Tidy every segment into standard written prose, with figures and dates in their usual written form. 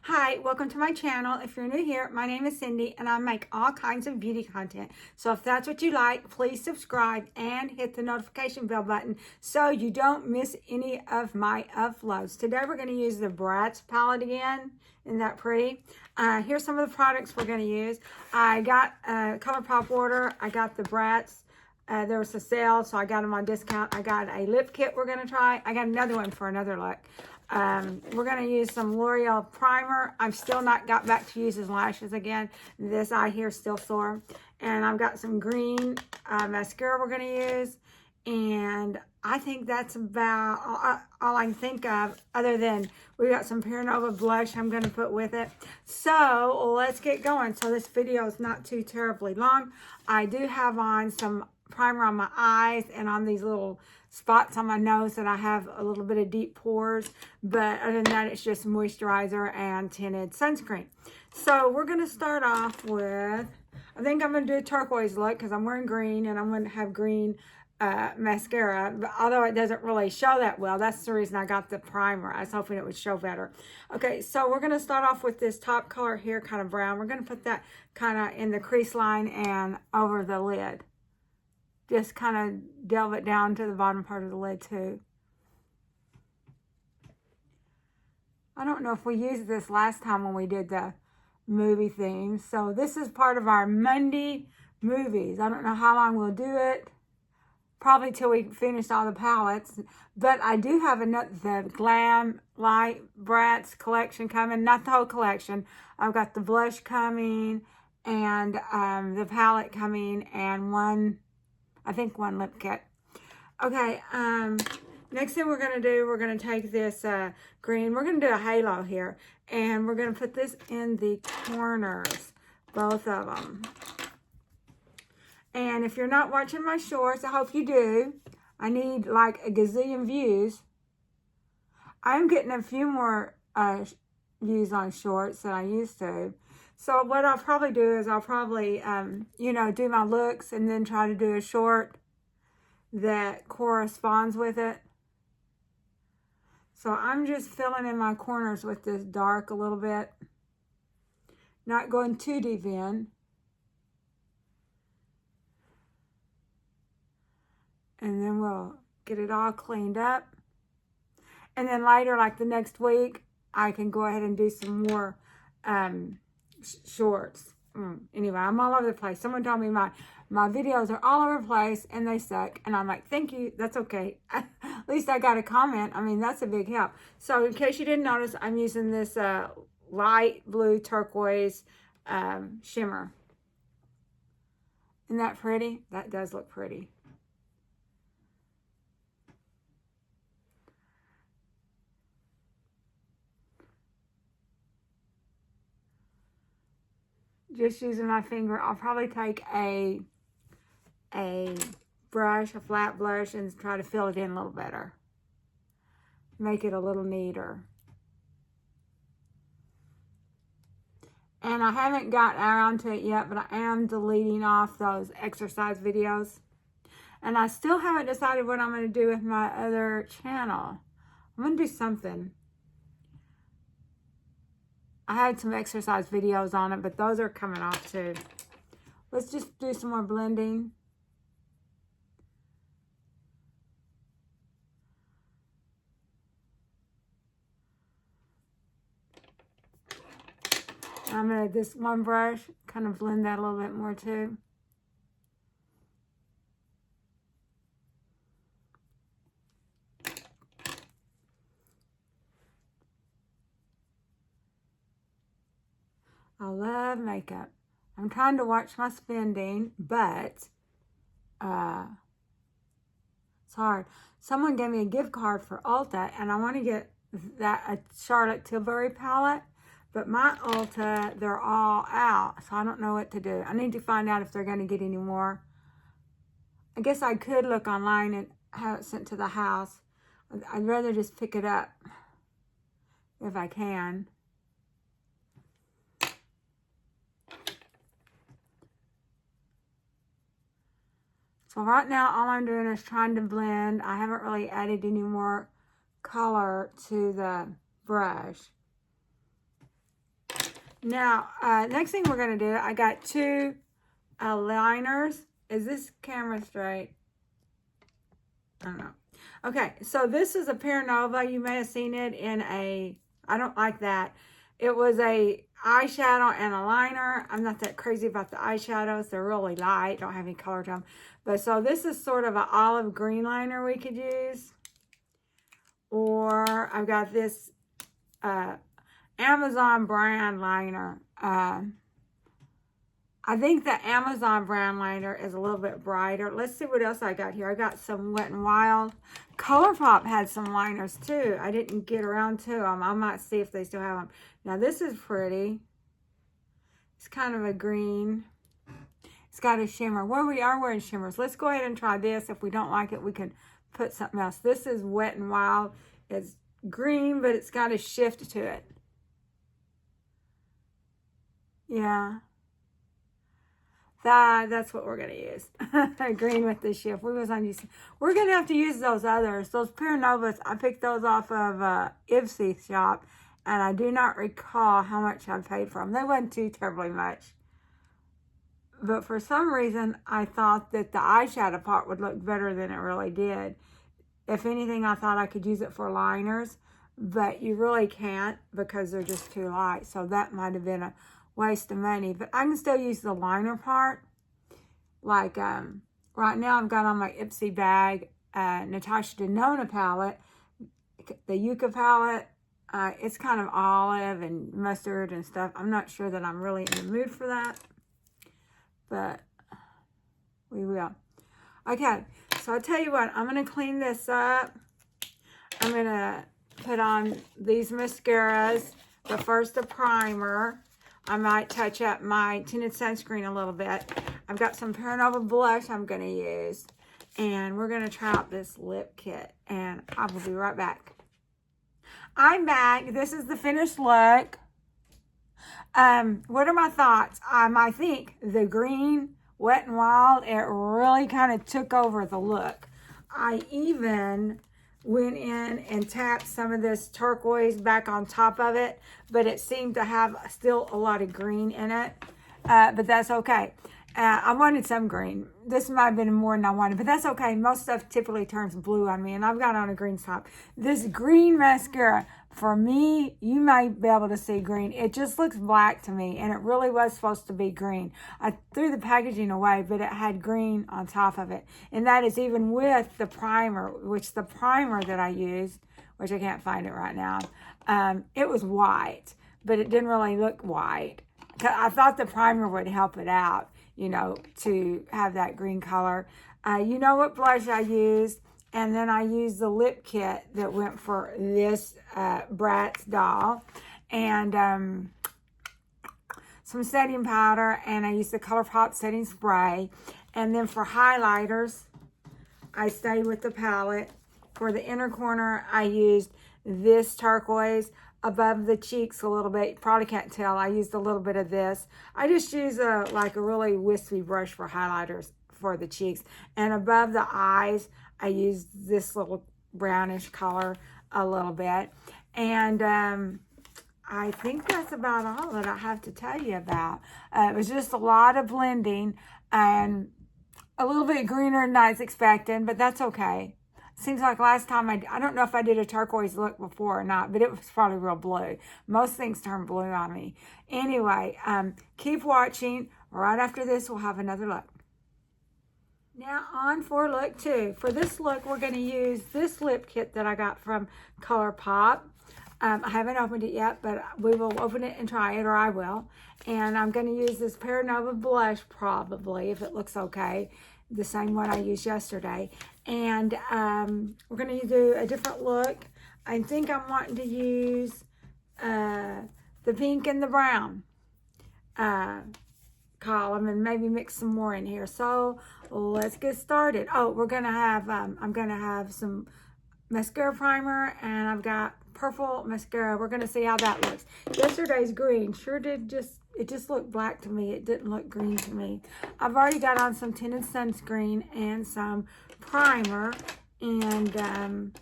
Hi, welcome to my channel. If you're new here, my name is Cindy and I make all kinds of beauty content. So if that's what you like, please subscribe and hit the notification bell button so you don't miss any of my uploads. Today we're going to use the Bratz palette again. Isn't that pretty? Here's some of the products we're going to use. I got a ColourPop order. I got the Bratz. There was a sale, so I got them on discount. I got a lip kit we're going to try. I got another one for another look. We're going to use some L'Oreal primer. I've still not got back to use his lashes again. This eye here is still sore. And I've got some green mascara we're going to use. And I think that's about all I can think of, other than we got some Pure Nova blush I'm going to put with it. So let's get going. So this video is not too terribly long. I do have on some primer on my eyes and on these little spots on my nose that I have a little bit of deep pores, but other than that, it's just moisturizer and tinted sunscreen. So we're going to start off with, I think I'm going to do a turquoise look because I'm wearing green and I'm going to have green mascara, but although it doesn't really show that well, that's the reason I got the primer. I was hoping it would show better. Okay, so we're going to start off with this top color here, kind of brown. We're going to put that kind of in the crease line and over the lid. Just kind of delve it down to the bottom part of the lid too. I don't know if we used this last time when we did the movie theme. So this is part of our Monday movies. I don't know how long we'll do it. Probably till we finish all the palettes. But I do have the Glam Light Bratz collection coming. Not the whole collection. I've got the blush coming and the palette coming and I think one lip kit. Okay, next thing we're going to do, we're going to take this green. We're going to do a halo here. And we're going to put this in the corners, both of them. And if you're not watching my shorts, I hope you do. I need like a gazillion views. I'm getting a few more views on shorts than I used to. So what I'll probably do is I'll probably, do my looks and then try to do a short that corresponds with it. So I'm just filling in my corners with this dark a little bit. Not going too deep in. And then we'll get it all cleaned up. And then later, like the next week, I can go ahead and do some more shorts. Anyway, I'm all over the place. Someone told me my videos are all over the place and they suck. And I'm like, thank you. That's okay. At least I got a comment. I mean, that's a big help. So in case you didn't notice, I'm using this light blue turquoise shimmer. Isn't that pretty? That does look pretty. Just using my finger, I'll probably take a brush, a flat brush, and try to fill it in a little better. Make it a little neater. And I haven't got around to it yet, but I am deleting off those exercise videos. And I still haven't decided what I'm going to do with my other channel. I'm going to do something. I had some exercise videos on it, but those are coming off too. Let's just do some more blending. I'm going to, this one brush, kind of blend that a little bit more too. I love makeup. I'm trying to watch my spending, but it's hard. Someone gave me a gift card for Ulta, and I want to get a Charlotte Tilbury palette, but my Ulta, they're all out, so I don't know what to do. I need to find out if they're going to get any more. I guess I could look online and have it sent to the house. I'd rather just pick it up if I can. So right now, all I'm doing is trying to blend. I haven't really added any more color to the brush. Now, next thing we're going to do, I got two liners. Is this camera straight? I don't know. Okay, so this is a Pear Nova. You may have seen it in a, I don't like that. It was a eyeshadow and a liner. I'm not that crazy about the eyeshadows. They're really light, don't have any color to them. But so this is sort of an olive green liner we could use. Or I've got this Amazon brand liner. I think the Amazon brand liner is a little bit brighter. Let's see what else I got here. I got some Wet n Wild. ColourPop had some liners too. I didn't get around to them. I might see if they still have them. Now this is pretty. It's kind of a green. It's got a shimmer. Well, we are wearing shimmers. Let's go ahead and try this. If we don't like it, we can put something else. This is Wet n Wild. It's green, but it's got a shift to it. Yeah. That's what we're going to use. Green with the shift. We're going to have to use those others. Those Pear Novas, I picked those off of Ipsy's shop. And I do not recall how much I paid for them. They wasn't too terribly much. But for some reason, I thought that the eyeshadow part would look better than it really did. If anything, I thought I could use it for liners. But you really can't because they're just too light. So that might have been a waste of money. But I can still use the liner part. Like right now I've got on my Ipsy bag Natasha Denona palette. The Yucca palette. It's kind of olive and mustard and stuff. I'm not sure that I'm really in the mood for that. But we will. Okay. So I'll tell you what. I'm going to clean this up. I'm going to put on these mascaras. The first, a primer. I might touch up my tinted sunscreen a little bit. I've got some Pear Nova blush I'm going to use. And we're going to try out this lip kit. And I will be right back. I'm back. This is the finished look. What are my thoughts? I think the green Wet n Wild, it really kind of took over the look. I even went in and tapped some of this turquoise back on top of it, but it seemed to have still a lot of green in it, but that's okay. I wanted some green. This might have been more than I wanted, but that's okay. Most stuff typically turns blue on me, and I've got on a green top. This green mascara, for me, you might be able to see green. It just looks black to me, and it really was supposed to be green. I threw the packaging away, but it had green on top of it. And that is even with the primer, which the primer that I used, which I can't find it right now, it was white, but it didn't really look white. I thought the primer would help it out, you know, to have that green color. You know what blush I used. And then I used the lip kit that went for this Bratz doll. And some setting powder. And I used the ColourPop setting spray. And then for highlighters, I stayed with the palette. For the inner corner, I used this turquoise. Above the cheeks a little bit. You probably can't tell. I used a little bit of this. I just use like a really wispy brush for highlighters for the cheeks. And above the eyes, I used this little brownish color a little bit. And I think that's about all that I have to tell you about. It was just a lot of blending and a little bit greener than I was expecting, but that's okay. Seems like last time I don't know if I did a turquoise look before or not, but it was probably real blue. Most things turn blue on me. Anyway, keep watching. Right after this, we'll have another look. Now on for look 2. For this look, we're going to use this lip kit that I got from ColourPop. I haven't opened it yet, but we will open it and try it, or I will. And I'm going to use this Pear Nova blush probably, if it looks okay. The same one I used yesterday. And we're going to do a different look. I think I'm wanting to use the pink and the brown column and maybe mix some more in here. So let's get started. Oh, we're going to have, I'm going to have some mascara primer, and I've got purple mascara. We're going to see how that looks. Yesterday's green sure did it just looked black to me. It didn't look green to me. I've already got on some tinted sunscreen and some primer. And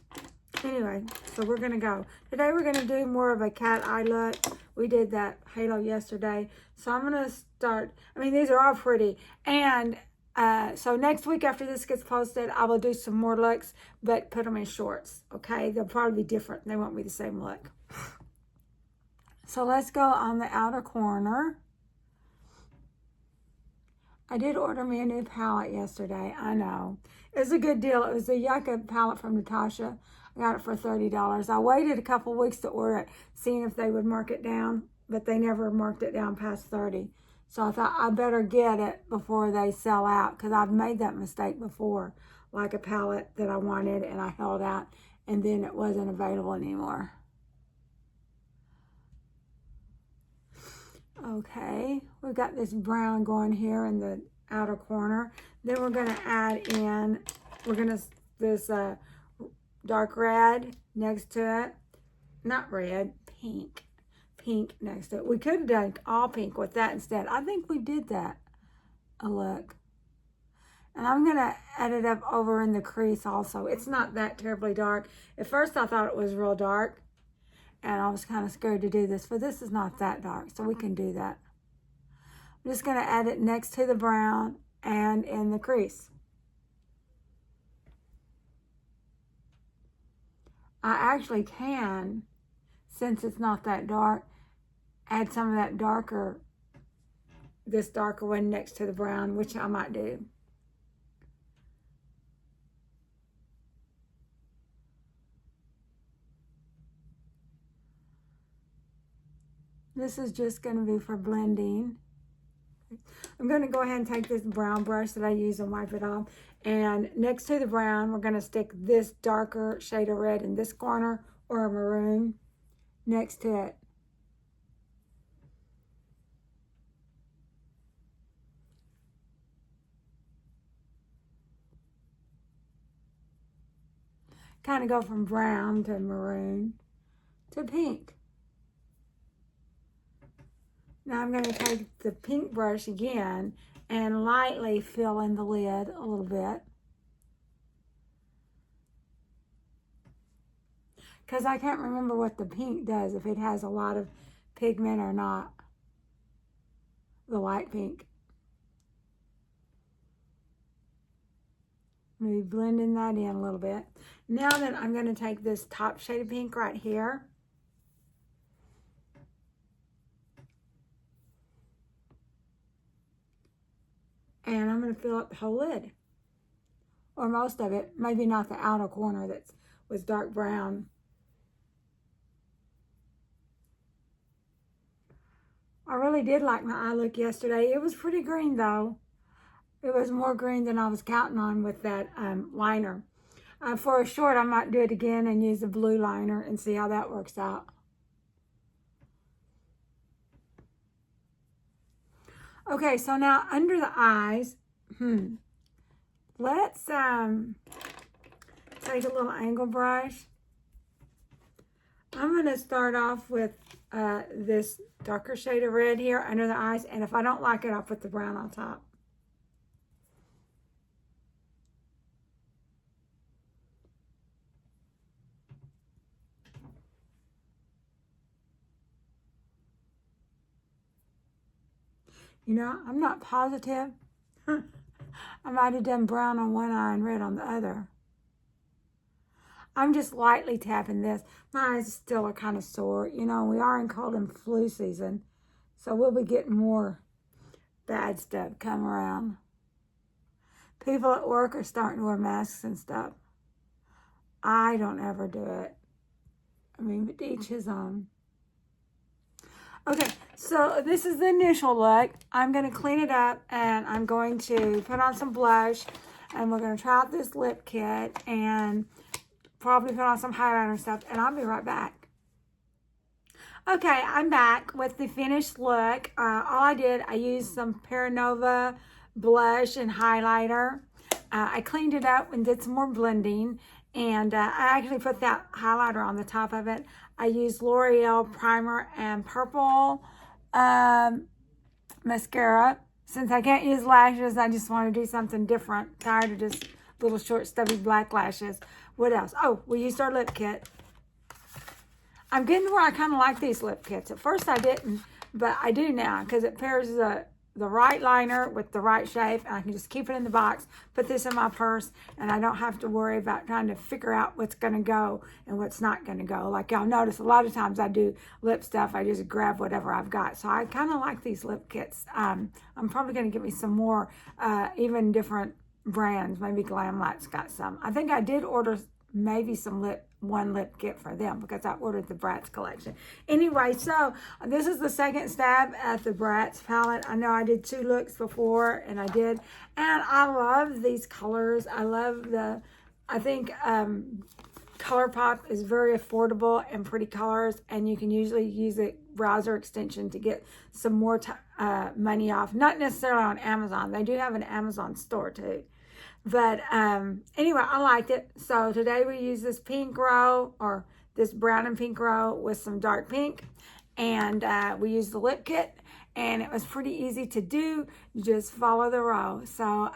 anyway, so we're going to go. Today we're going to do more of a cat eye look. We did that halo yesterday. So I'm going to start. I mean, these are all pretty. And so next week after this gets posted, I will do some more looks, but put them in shorts, okay? They'll probably be different. They won't be the same look. So let's go on the outer corner. I did order me a new palette yesterday. I know. It was a good deal. It was a Yucca palette from Natasha. I got it for $30. I waited a couple weeks to order it, seeing if they would mark it down, but they never marked it down past 30. So I thought I better get it before they sell out, because I've made that mistake before, like a palette that I wanted and I held out and then it wasn't available anymore. Okay, we've got this brown going here in the outer corner. Then we're going to add in, this dark red next to it. Not red, pink. Pink next to it. We could have done all pink with that instead. I think we did that. A look. And I'm going to add it up over in the crease also. It's not that terribly dark. At first I thought it was real dark. And I was kind of scared to do this. But this is not that dark. So we can do that. I'm just going to add it next to the brown and in the crease. I actually can, since it's not that dark, add some of that darker, this darker one next to the brown, which I might do. This is just going to be for blending. I'm going to go ahead and take this brown brush that I use and wipe it off. And next to the brown, we're going to stick this darker shade of red in this corner, or a maroon, next to it. Kind of go from brown to maroon to pink. Now I'm going to take the pink brush again and lightly fill in the lid a little bit. Because I can't remember what the pink does, if it has a lot of pigment or not. The light pink. Maybe blending that in a little bit. Now then, I'm going to take this top shade of pink right here. And I'm going to fill up the whole lid. Or most of it. Maybe not the outer corner that was dark brown. I really did like my eye look yesterday. It was pretty green though. It was more green than I was counting on with that liner. For a short, I might do it again and use a blue liner and see how that works out. Okay, so now under the eyes, let's take a little angle brush. I'm going to start off with this darker shade of red here under the eyes, and if I don't like it, I'll put the brown on top. You know, I'm not positive. I might have done brown on one eye and red on the other. I'm just lightly tapping this. My eyes still are kind of sore. You know, we are in cold and flu season, so we'll be getting more bad stuff come around. People at work are starting to wear masks and stuff. I don't ever do it. I mean, but each his own. Okay, so this is the initial look. I'm going to clean it up, and I'm going to put on some blush, and we're going to try out this lip kit, and probably put on some highlighter and stuff, and I'll be right back. Okay, I'm back with the finished look. All I did, I used some Paranova blush and highlighter. I cleaned it up and did some more blending, and I actually put that highlighter on the top of it. I used L'Oreal primer and purple mascara. Since I can't use lashes, I just want to do something different. Tired of just little short stubby black lashes. What else? Oh, we used our lip kit. I'm getting to where I kind of like these lip kits. At first I didn't, but I do now because it pairs the right liner with the right shape, and I can just keep it in the box, put this in my purse, and I don't have to worry about trying to figure out what's going to go and what's not going to go. Like y'all notice, a lot of times I do lip stuff, I just grab whatever I've got. So I kind of like these lip kits. I'm probably going to get me some more, even different brands. Maybe Glamlight's got some. I think I did order maybe some one lip kit for them because I ordered the Bratz collection. Anyway, so this is the second stab at the Bratz palette. I know I did 2 looks before, and I did. And I love these colors. I love I think ColourPop is very affordable and pretty colors, and you can usually use a browser extension to get some more money off. Not necessarily on Amazon. They do have an Amazon store too. But anyway, I liked it. So today we use this pink row, or this brown and pink row with some dark pink. And we used the lip kit. And it was pretty easy to do. You just follow the row. So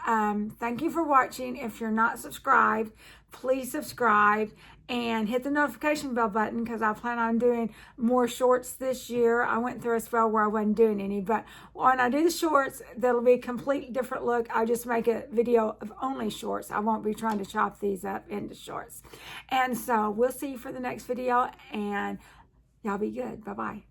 thank you for watching. If you're not subscribed, please subscribe. And hit the notification bell button because I plan on doing more shorts this year. I went through a spell where I wasn't doing any, but when I do the shorts, that'll be a completely different look. I'll just make a video of only shorts. I won't be trying to chop these up into shorts. And so we'll see you for the next video, and y'all be good. Bye-bye.